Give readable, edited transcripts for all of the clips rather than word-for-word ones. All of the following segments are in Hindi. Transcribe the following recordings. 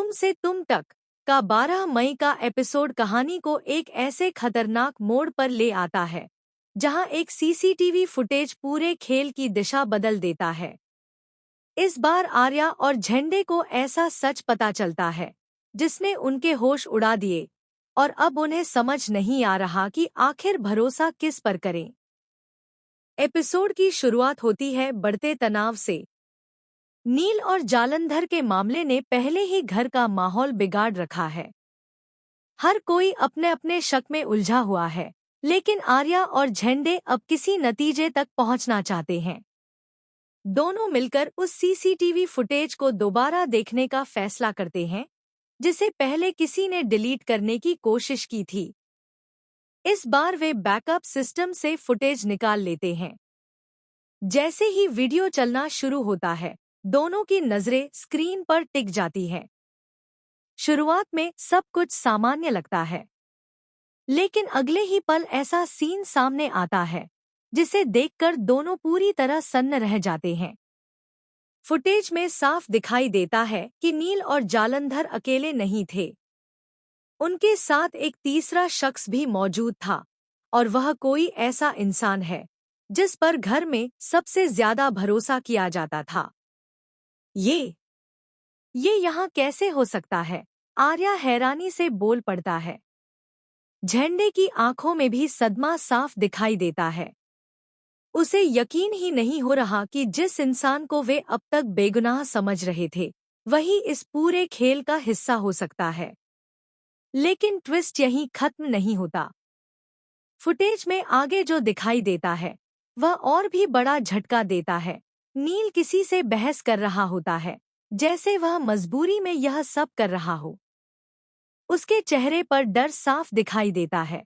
तुम से तुम तक का 12 मई का एपिसोड कहानी को एक ऐसे खतरनाक मोड़ पर ले आता है जहां एक सीसीटीवी फुटेज पूरे खेल की दिशा बदल देता है। इस बार आर्या और झंडे को ऐसा सच पता चलता है जिसने उनके होश उड़ा दिए और अब उन्हें समझ नहीं आ रहा कि आखिर भरोसा किस पर करें। एपिसोड की शुरुआत होती है बढ़ते तनाव से। नील और जालंधर के मामले ने पहले ही घर का माहौल बिगाड़ रखा है। हर कोई अपने अपने शक में उलझा हुआ है, लेकिन आर्या और झंडे अब किसी नतीजे तक पहुंचना चाहते हैं। दोनों मिलकर उस सीसीटीवी फुटेज को दोबारा देखने का फैसला करते हैं जिसे पहले किसी ने डिलीट करने की कोशिश की थी। इस बार वे बैकअप सिस्टम से फुटेज निकाल लेते हैं। जैसे ही वीडियो चलना शुरू होता है, दोनों की नजरें स्क्रीन पर टिक जाती हैं। शुरुआत में सब कुछ सामान्य लगता है, लेकिन अगले ही पल ऐसा सीन सामने आता है जिसे देखकर दोनों पूरी तरह सन्न रह जाते हैं। फुटेज में साफ दिखाई देता है कि नील और जालंधर अकेले नहीं थे। उनके साथ एक तीसरा शख्स भी मौजूद था, और वह कोई ऐसा इंसान है जिस पर घर में सबसे ज्यादा भरोसा किया जाता था। ये यहाँ कैसे हो सकता है? आर्या हैरानी से बोल पड़ता है। झंडे की आंखों में भी सदमा साफ दिखाई देता है। उसे यकीन ही नहीं हो रहा कि जिस इंसान को वे अब तक बेगुनाह समझ रहे थे, वही इस पूरे खेल का हिस्सा हो सकता है। लेकिन ट्विस्ट यहीं खत्म नहीं होता। फुटेज में आगे जो दिखाई देता है वह और भी बड़ा झटका देता है। नील किसी से बहस कर रहा होता है, जैसे वह मजबूरी में यह सब कर रहा हो। उसके चेहरे पर डर साफ दिखाई देता है।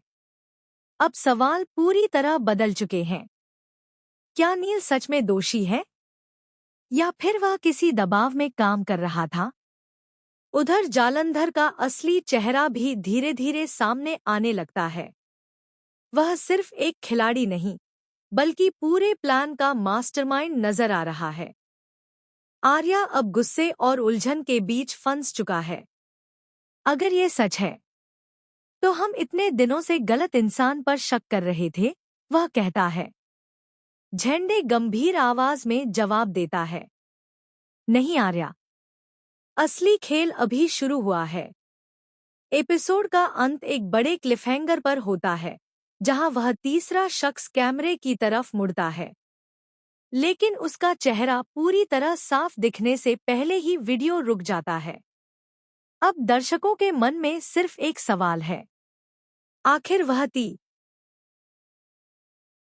अब सवाल पूरी तरह बदल चुके हैं। क्या नील सच में दोषी है, या फिर वह किसी दबाव में काम कर रहा था? उधर जालंधर का असली चेहरा भी धीरे धीरे सामने आने लगता है। वह सिर्फ एक खिलाड़ी नहीं, बल्कि पूरे प्लान का मास्टरमाइंड नजर आ रहा है। आर्या अब गुस्से और उलझन के बीच फंस चुका है। अगर ये सच है, तो हम इतने दिनों से गलत इंसान पर शक कर रहे थे, वह कहता है। झंडे गंभीर आवाज में जवाब देता है, नहीं आर्या, असली खेल अभी शुरू हुआ है। एपिसोड का अंत एक बड़े क्लिफहैंगर पर होता है, जहां वह तीसरा शख्स कैमरे की तरफ मुड़ता है। लेकिन उसका चेहरा पूरी तरह साफ दिखने से पहले ही वीडियो रुक जाता है। अब दर्शकों के मन में सिर्फ एक सवाल है, आखिर वह